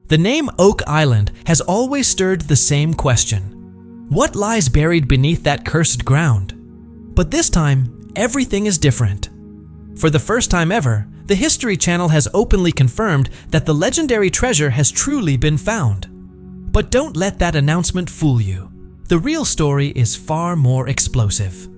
The name Oak Island has always stirred the same question. What lies buried beneath that cursed ground? But this time, everything is different. For the first time ever, the History Channel has openly confirmed that the legendary treasure has truly been found. But don't let that announcement fool you. The real story is far more explosive.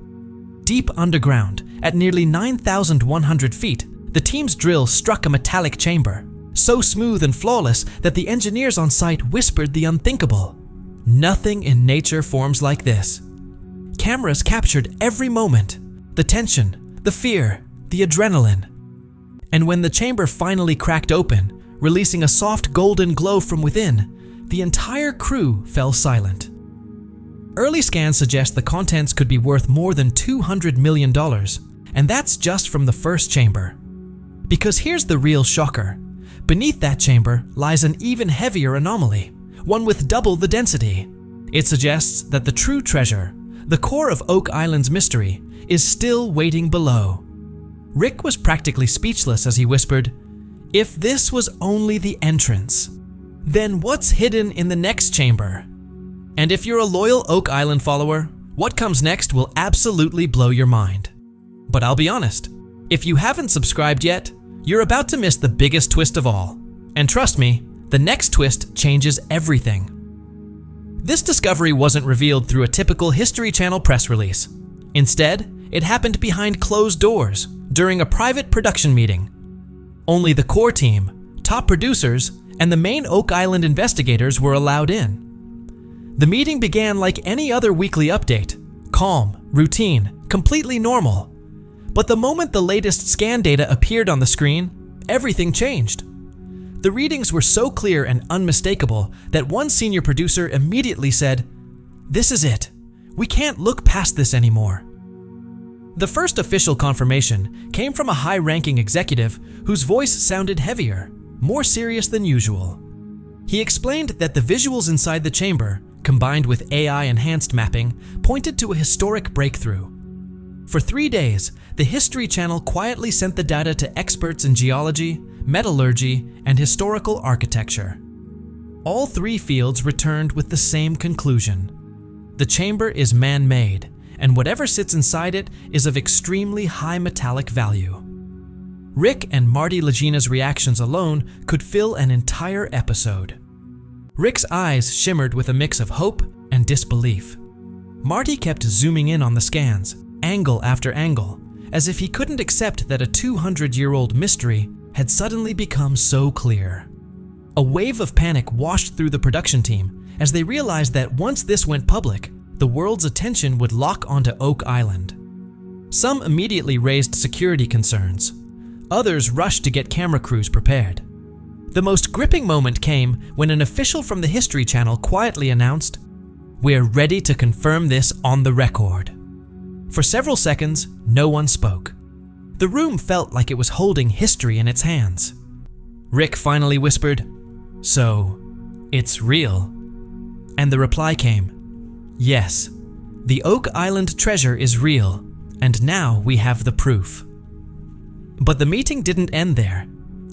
Deep underground, at nearly 9,100 feet, the team's drill struck a metallic chamber, so smooth and flawless that the engineers on site whispered the unthinkable. Nothing in nature forms like this. Cameras captured every moment, the tension, the fear, the adrenaline. And when the chamber finally cracked open, releasing a soft golden glow from within, the entire crew fell silent. Early scans suggest the contents could be worth more than $200 million, and that's just from the first chamber. Because here's the real shocker. Beneath that chamber lies an even heavier anomaly, one with double the density. It suggests that the true treasure, the core of Oak Island's mystery, is still waiting below. Rick was practically speechless as he whispered, "If this was only the entrance, then what's hidden in the next chamber?" And if you're a loyal Oak Island follower, what comes next will absolutely blow your mind. But I'll be honest, if you haven't subscribed yet, you're about to miss the biggest twist of all. And trust me, the next twist changes everything. This discovery wasn't revealed through a typical History Channel press release. Instead, it happened behind closed doors during a private production meeting. Only the core team, top producers, and the main Oak Island investigators were allowed in. The meeting began like any other weekly update, calm, routine, completely normal. But the moment the latest scan data appeared on the screen, everything changed. The readings were so clear and unmistakable that one senior producer immediately said, "This is it. We can't look past this anymore." The first official confirmation came from a high-ranking executive whose voice sounded heavier, more serious than usual. He explained that the visuals inside the chamber, combined with AI-enhanced mapping, pointed to a historic breakthrough. For 3 days, the History Channel quietly sent the data to experts in geology, metallurgy, and historical architecture. All 3 fields returned with the same conclusion. The chamber is man-made, and whatever sits inside it is of extremely high metallic value. Rick and Marty Lagina's reactions alone could fill an entire episode. Rick's eyes shimmered with a mix of hope and disbelief. Marty kept zooming in on the scans, angle after angle, as if he couldn't accept that a 200-year-old mystery had suddenly become so clear. A wave of panic washed through the production team as they realized that once this went public, the world's attention would lock onto Oak Island. Some immediately raised security concerns. Others rushed to get camera crews prepared. The most gripping moment came when an official from the History Channel quietly announced, "We're ready to confirm this on the record." For several seconds, no one spoke. The room felt like it was holding history in its hands. Rick finally whispered, "So, it's real?" And the reply came, "Yes, the Oak Island treasure is real, and now we have the proof." But the meeting didn't end there.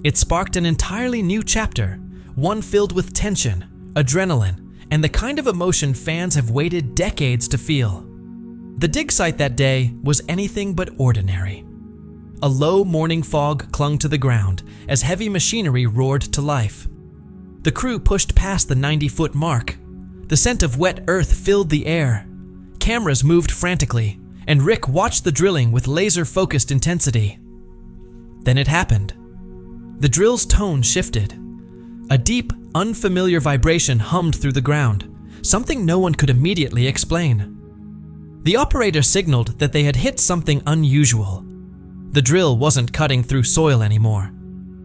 It sparked an entirely new chapter, one filled with tension, adrenaline, and the kind of emotion fans have waited decades to feel. The dig site that day was anything but ordinary. A low morning fog clung to the ground as heavy machinery roared to life. The crew pushed past the 90-foot mark. The scent of wet earth filled the air. Cameras moved frantically, and Rick watched the drilling with laser-focused intensity. Then it happened. The drill's tone shifted. A deep, unfamiliar vibration hummed through the ground, something no one could immediately explain. The operator signaled that they had hit something unusual. The drill wasn't cutting through soil anymore.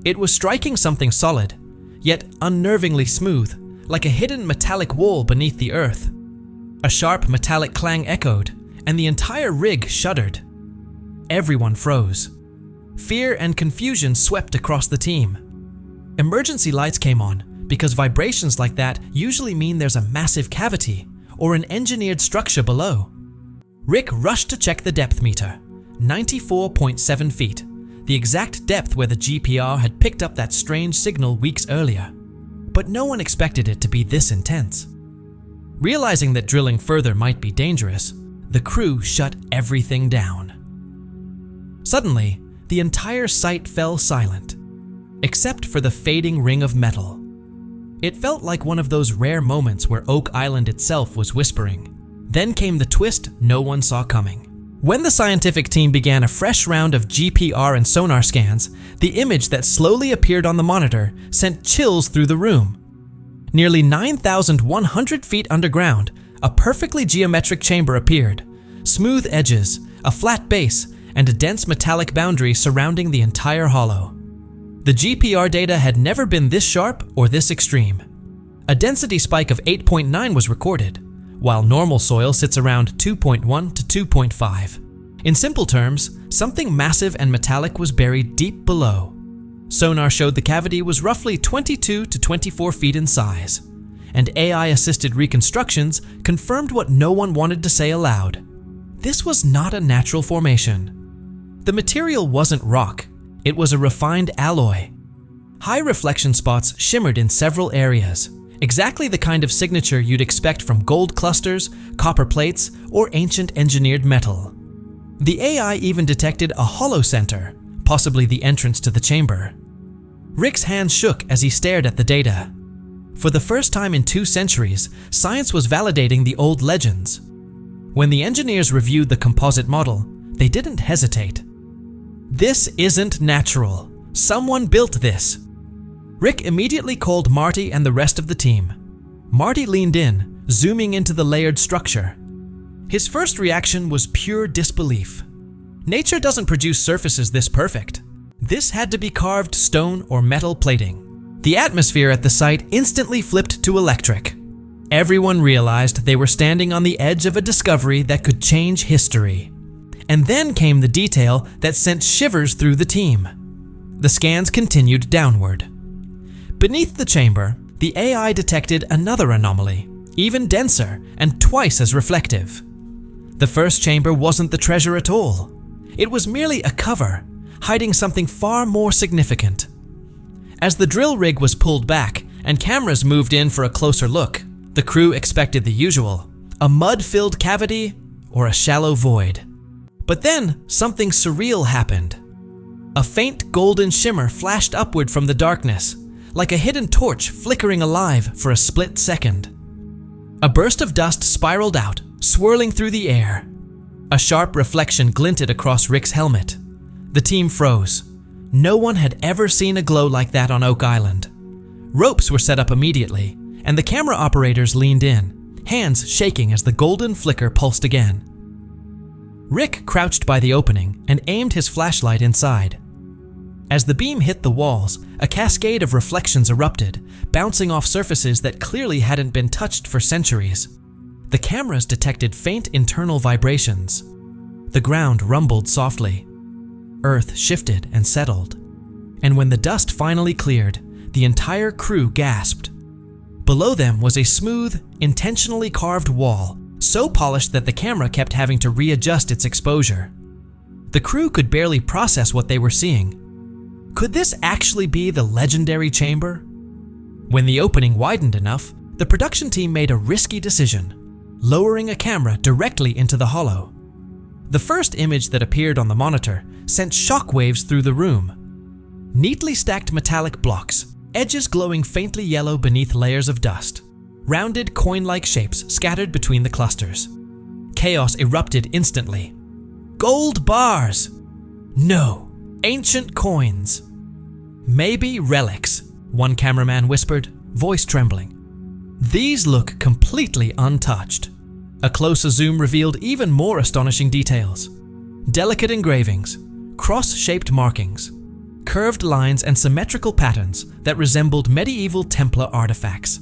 It was striking something solid, yet unnervingly smooth, like a hidden metallic wall beneath the earth. A sharp metallic clang echoed, and the entire rig shuddered. Everyone froze. Fear and confusion swept across the team. Emergency lights came on, because vibrations like that usually mean there's a massive cavity or an engineered structure below. Rick rushed to check the depth meter, 94.7 feet, the exact depth where the GPR had picked up that strange signal weeks earlier. but no one expected it to be this intense. Realizing that drilling further might be dangerous, the crew shut everything down. Suddenly, the entire site fell silent, except for the fading ring of metal. It felt like one of those rare moments where Oak Island itself was whispering. Then came the twist no one saw coming. When the scientific team began a fresh round of GPR and sonar scans, the image that slowly appeared on the monitor sent chills through the room. Nearly 9,100 feet underground, a perfectly geometric chamber appeared. Smooth edges, a flat base, and a dense metallic boundary surrounding the entire hollow. The GPR data had never been this sharp or this extreme. A density spike of 8.9 was recorded, while normal soil sits around 2.1 to 2.5. In simple terms, something massive and metallic was buried deep below. Sonar showed the cavity was roughly 22 to 24 feet in size, and AI-assisted reconstructions confirmed what no one wanted to say aloud. This was not a natural formation. The material wasn't rock, it was a refined alloy. High reflection spots shimmered in several areas, exactly the kind of signature you'd expect from gold clusters, copper plates, or ancient engineered metal. The AI even detected a hollow center, possibly the entrance to the chamber. Rick's hands shook as he stared at the data. For the first time in 2 centuries, science was validating the old legends. When the engineers reviewed the composite model, they didn't hesitate. This isn't natural. Someone built this. Rick immediately called Marty and the rest of the team. Marty leaned in, zooming into the layered structure. His first reaction was pure disbelief. Nature doesn't produce surfaces this perfect. This had to be carved stone or metal plating. The atmosphere at the site instantly flipped to electric. Everyone realized they were standing on the edge of a discovery that could change history. And then came the detail that sent shivers through the team. The scans continued downward. Beneath the chamber, the AI detected another anomaly, even denser and twice as reflective. The first chamber wasn't the treasure at all. It was merely a cover, hiding something far more significant. As the drill rig was pulled back and cameras moved in for a closer look, the crew expected the usual, a mud-filled cavity or a shallow void. But then something surreal happened. A faint golden shimmer flashed upward from the darkness, like a hidden torch flickering alive for a split second. A burst of dust spiraled out, swirling through the air. A sharp reflection glinted across Rick's helmet. The team froze. No one had ever seen a glow like that on Oak Island. Ropes were set up immediately, and the camera operators leaned in, hands shaking as the golden flicker pulsed again. Rick crouched by the opening and aimed his flashlight inside. As the beam hit the walls, a cascade of reflections erupted, bouncing off surfaces that clearly hadn't been touched for centuries. The cameras detected faint internal vibrations. The ground rumbled softly. Earth shifted and settled. And when the dust finally cleared, the entire crew gasped. Below them was a smooth, intentionally carved wall, so polished that the camera kept having to readjust its exposure. The crew could barely process what they were seeing. Could this actually be the legendary chamber? When the opening widened enough, the production team made a risky decision, lowering a camera directly into the hollow. The first image that appeared on the monitor sent shockwaves through the room. Neatly stacked metallic blocks, edges glowing faintly yellow beneath layers of dust. Rounded coin-like shapes scattered between the clusters. Chaos erupted instantly. Gold bars! No, ancient coins. Maybe relics, one cameraman whispered, voice trembling. These look completely untouched. A closer zoom revealed even more astonishing details. Delicate engravings, cross-shaped markings, curved lines and symmetrical patterns that resembled medieval Templar artifacts.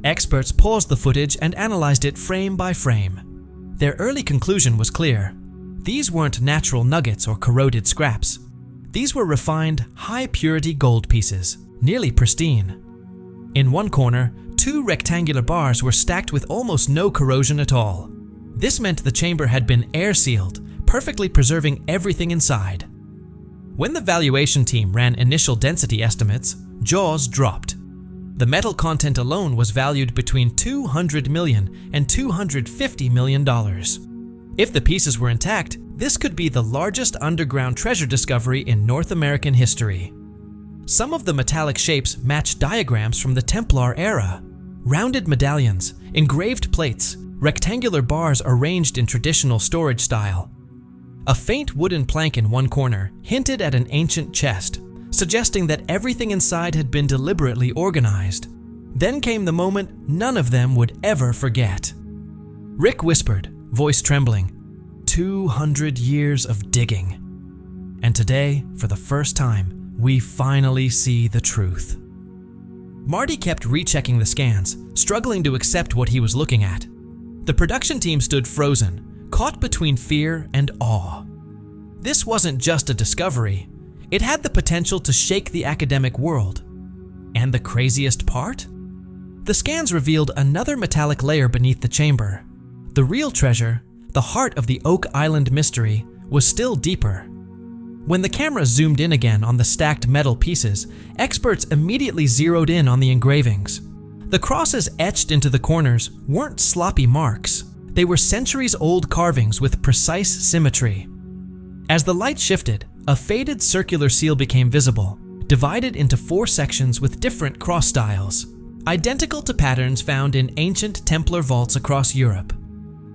Experts paused the footage and analyzed it frame by frame. Their early conclusion was clear. These weren't natural nuggets or corroded scraps. These were refined, high-purity gold pieces, nearly pristine. In one corner, 2 rectangular bars were stacked with almost no corrosion at all. This meant the chamber had been air-sealed, perfectly preserving everything inside. When the valuation team ran initial density estimates, jaws dropped. The metal content alone was valued between $200 million and $250 million. If the pieces were intact, this could be the largest underground treasure discovery in North American history. Some of the metallic shapes match diagrams from the Templar era. Rounded medallions, engraved plates, rectangular bars arranged in traditional storage style. A faint wooden plank in one corner hinted at an ancient chest, suggesting that everything inside had been deliberately organized. Then came the moment none of them would ever forget. Rick whispered, voice trembling, 200 years of digging. And today, for the first time, we finally see the truth. Marty kept rechecking the scans, struggling to accept what he was looking at. The production team stood frozen, caught between fear and awe. This wasn't just a discovery. It had the potential to shake the academic world. And the craziest part? The scans revealed another metallic layer beneath the chamber. The real treasure, the heart of the Oak Island mystery, was still deeper. When the camera zoomed in again on the stacked metal pieces, experts immediately zeroed in on the engravings. The crosses etched into the corners weren't sloppy marks. They were centuries-old carvings with precise symmetry. As the light shifted, a faded circular seal became visible, divided into 4 sections with different cross styles, identical to patterns found in ancient Templar vaults across Europe.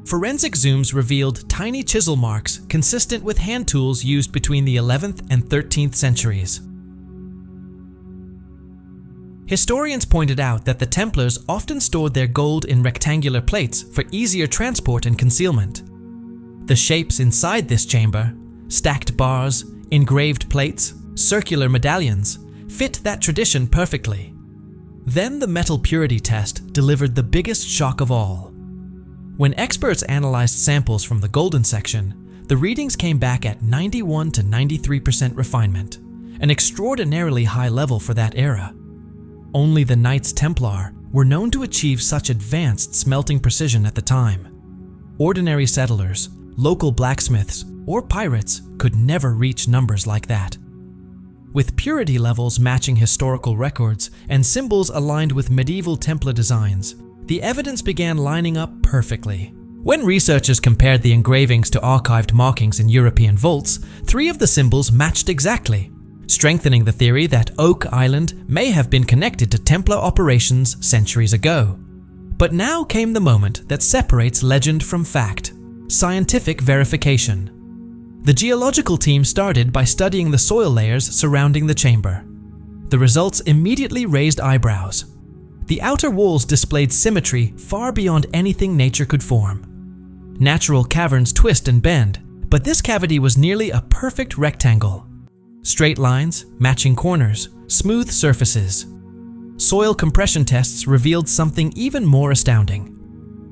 Forensic zooms revealed tiny chisel marks consistent with hand tools used between the 11th and 13th centuries. Historians pointed out that the Templars often stored their gold in rectangular plates for easier transport and concealment. The shapes inside this chamber, stacked bars, engraved plates, circular medallions, fit that tradition perfectly. Then the metal purity test delivered the biggest shock of all. When experts analyzed samples from the golden section, the readings came back at 91 to 93% refinement, an extraordinarily high level for that era. Only the Knights Templar were known to achieve such advanced smelting precision at the time. Ordinary settlers, local blacksmiths, or pirates could never reach numbers like that. With purity levels matching historical records and symbols aligned with medieval Templar designs, the evidence began lining up perfectly. When researchers compared the engravings to archived markings in European vaults, 3 of the symbols matched exactly, strengthening the theory that Oak Island may have been connected to Templar operations centuries ago. But now came the moment that separates legend from fact: scientific verification. The geological team started by studying the soil layers surrounding the chamber. The results immediately raised eyebrows. The outer walls displayed symmetry far beyond anything nature could form. Natural caverns twist and bend, but this cavity was nearly a perfect rectangle. Straight lines, matching corners, smooth surfaces. Soil compression tests revealed something even more astounding.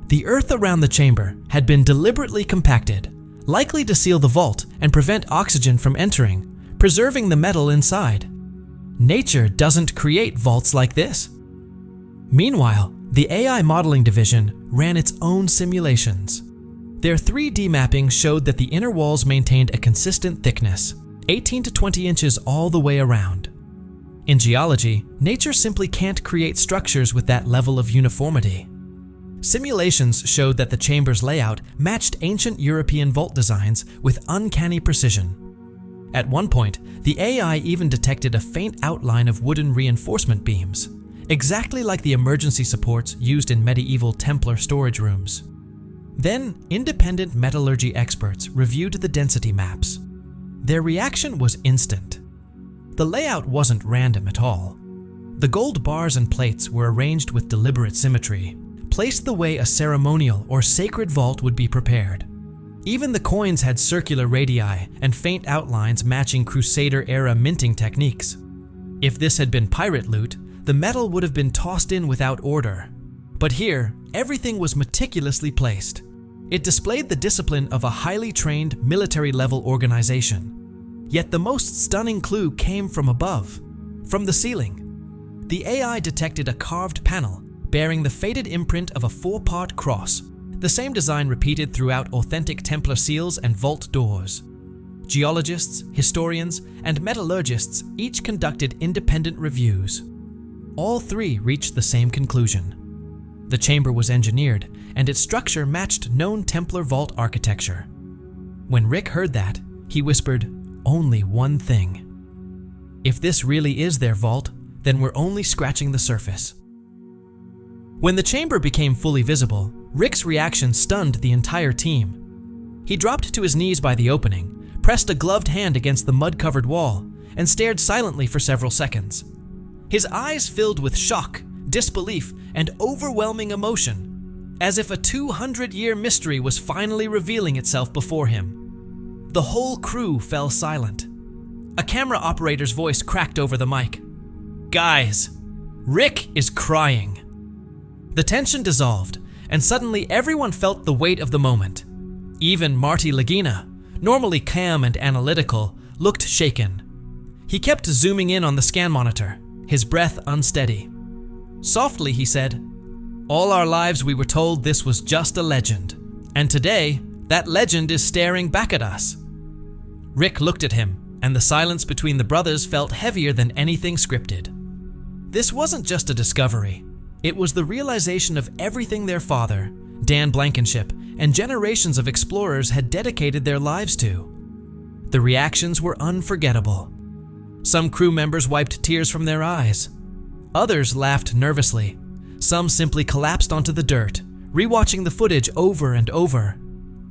The earth around the chamber had been deliberately compacted, likely to seal the vault and prevent oxygen from entering, preserving the metal inside. Nature doesn't create vaults like this. Meanwhile, the AI modeling division ran its own simulations. Their 3D mapping showed that the inner walls maintained a consistent thickness, 18 to 20 inches all the way around. In geology, nature simply can't create structures with that level of uniformity. Simulations showed that the chamber's layout matched ancient European vault designs with uncanny precision. At one point, the AI even detected a faint outline of wooden reinforcement beams, exactly like the emergency supports used in medieval Templar storage rooms. Then, independent metallurgy experts reviewed the density maps. Their reaction was instant. The layout wasn't random at all. The gold bars and plates were arranged with deliberate symmetry, placed the way a ceremonial or sacred vault would be prepared. Even the coins had circular radii and faint outlines matching Crusader-era minting techniques. If this had been pirate loot, the metal would have been tossed in without order. But here, everything was meticulously placed. It displayed the discipline of a highly trained military-level organization. Yet the most stunning clue came from above, from the ceiling. The AI detected a carved panel bearing the faded imprint of a 4-part cross, the same design repeated throughout authentic Templar seals and vault doors. Geologists, historians, and metallurgists each conducted independent reviews. all three reached the same conclusion. The chamber was engineered, and its structure matched known Templar vault architecture. When Rick heard that, he whispered only one thing. If this really is their vault, then we're only scratching the surface. When the chamber became fully visible, Rick's reaction stunned the entire team. He dropped to his knees by the opening, pressed a gloved hand against the mud-covered wall, and stared silently for several seconds. His eyes filled with shock, disbelief, and overwhelming emotion, as if a 200-year mystery was finally revealing itself before him. The whole crew fell silent. A camera operator's voice cracked over the mic. "Guys, Rick is crying." The tension dissolved, and suddenly everyone felt the weight of the moment. Even Marty Lagina, normally calm and analytical, looked shaken. He kept zooming in on the scan monitor, his breath unsteady. Softly, he said, "All our lives we were told this was just a legend, and today, that legend is staring back at us." Rick looked at him, and the silence between the brothers felt heavier than anything scripted. This wasn't just a discovery. It was the realization of everything their father, Dan Blankenship, and generations of explorers had dedicated their lives to. The reactions were unforgettable. Some crew members wiped tears from their eyes. Others laughed nervously. Some simply collapsed onto the dirt, rewatching the footage over and over.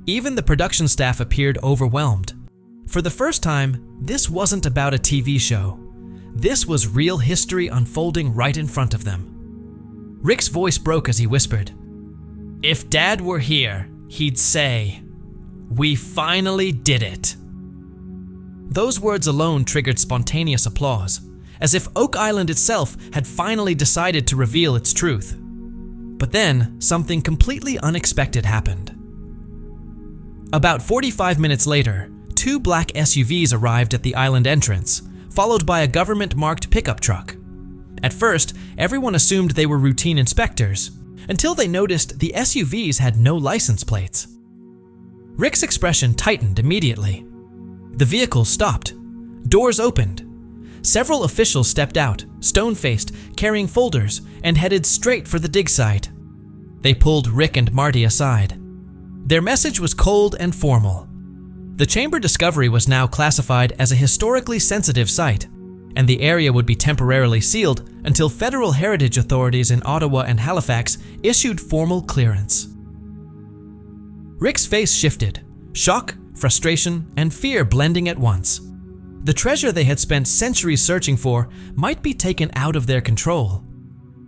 Even the production staff appeared overwhelmed. For the first time, this wasn't about a TV show. This was real history unfolding right in front of them. Rick's voice broke as he whispered, "If Dad were here, he'd say, 'We finally did it.'" Those words alone triggered spontaneous applause, as if Oak Island itself had finally decided to reveal its truth. But then, something completely unexpected happened. About 45 minutes later, 2 black SUVs arrived at the island entrance, followed by a government-marked pickup truck. At first, everyone assumed they were routine inspectors, until they noticed the SUVs had no license plates. Rick's expression tightened immediately. The vehicle stopped. Doors opened. Several officials stepped out, stone-faced, carrying folders, and headed straight for the dig site. They pulled Rick and Marty aside. Their message was cold and formal. The chamber discovery was now classified as a historically sensitive site, and the area would be temporarily sealed until federal heritage authorities in Ottawa and Halifax issued formal clearance. Rick's face shifted, shock, frustration, and fear blending at once. The treasure they had spent centuries searching for might be taken out of their control.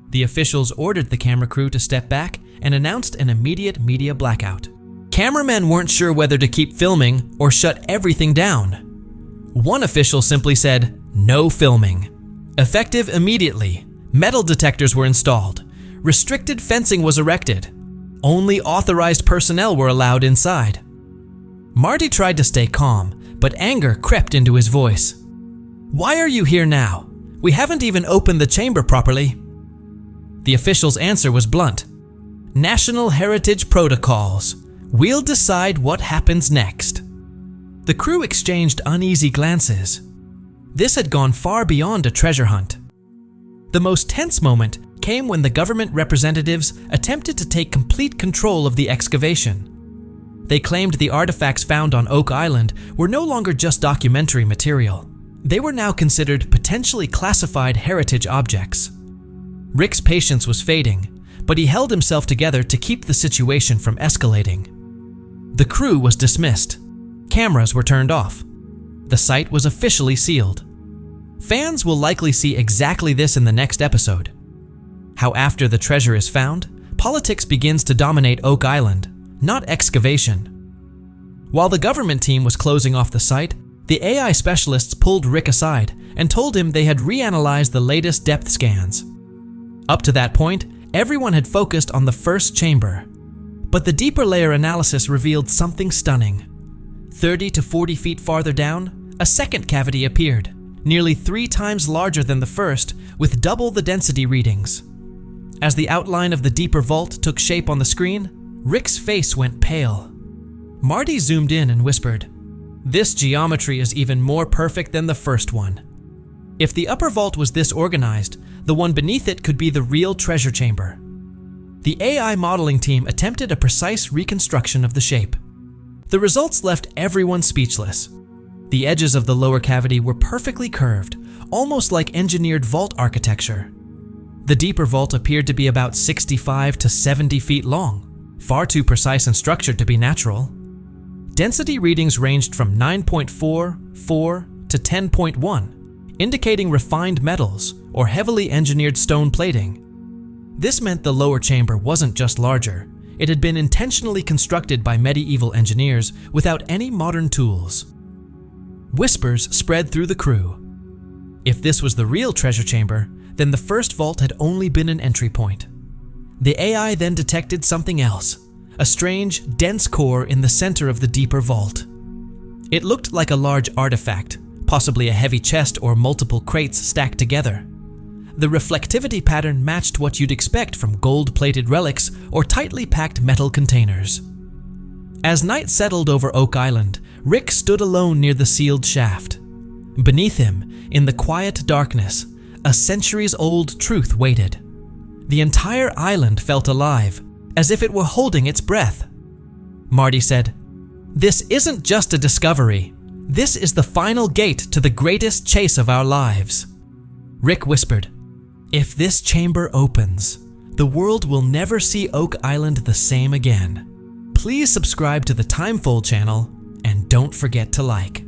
The officials ordered the camera crew to step back and announced an immediate media blackout. Cameramen weren't sure whether to keep filming or shut everything down. One official simply said, "No filming." Effective immediately, metal detectors were installed. Restricted fencing was erected. Only authorized personnel were allowed inside. Marty tried to stay calm, but anger crept into his voice. "Why are you here now? We haven't even opened the chamber properly." The official's answer was blunt. "National Heritage Protocols. We'll decide what happens next." The crew exchanged uneasy glances. This had gone far beyond a treasure hunt. The most tense moment came when the government representatives attempted to take complete control of the excavation. They claimed the artifacts found on Oak Island were no longer just documentary material. They were now considered potentially classified heritage objects. Rick's patience was fading, but he held himself together to keep the situation from escalating. The crew was dismissed. Cameras were turned off. The site was officially sealed. Fans will likely see exactly this in the next episode. How after the treasure is found, politics begins to dominate Oak Island, not excavation. While the government team was closing off the site, the AI specialists pulled Rick aside and told him they had reanalyzed the latest depth scans. Up to that point, everyone had focused on the first chamber. But the deeper layer analysis revealed something stunning. 30 to 40 feet farther down, a second cavity appeared, nearly 3 times larger than the first, with double the density readings. As the outline of the deeper vault took shape on the screen, Rick's face went pale. Marty zoomed in and whispered, "This geometry is even more perfect than the first one." If the upper vault was this organized, the one beneath it could be the real treasure chamber. The AI modeling team attempted a precise reconstruction of the shape. The results left everyone speechless. The edges of the lower cavity were perfectly curved, almost like engineered vault architecture. The deeper vault appeared to be about 65 to 70 feet long, far too precise and structured to be natural. Density readings ranged from 9.44 to 10.1, indicating refined metals or heavily engineered stone plating. This meant the lower chamber wasn't just larger, it had been intentionally constructed by medieval engineers without any modern tools. Whispers spread through the crew. If this was the real treasure chamber, then the first vault had only been an entry point. The AI then detected something else, a strange, dense core in the center of the deeper vault. It looked like a large artifact, possibly a heavy chest or multiple crates stacked together. The reflectivity pattern matched what you'd expect from gold-plated relics or tightly packed metal containers. As night settled over Oak Island, Rick stood alone near the sealed shaft. Beneath him, in the quiet darkness, a centuries-old truth waited. The entire island felt alive, as if it were holding its breath. Marty said, "This isn't just a discovery. This is the final gate to the greatest chase of our lives." Rick whispered, "If this chamber opens, the world will never see Oak Island the same again." Please subscribe to the Timefold channel and don't forget to like.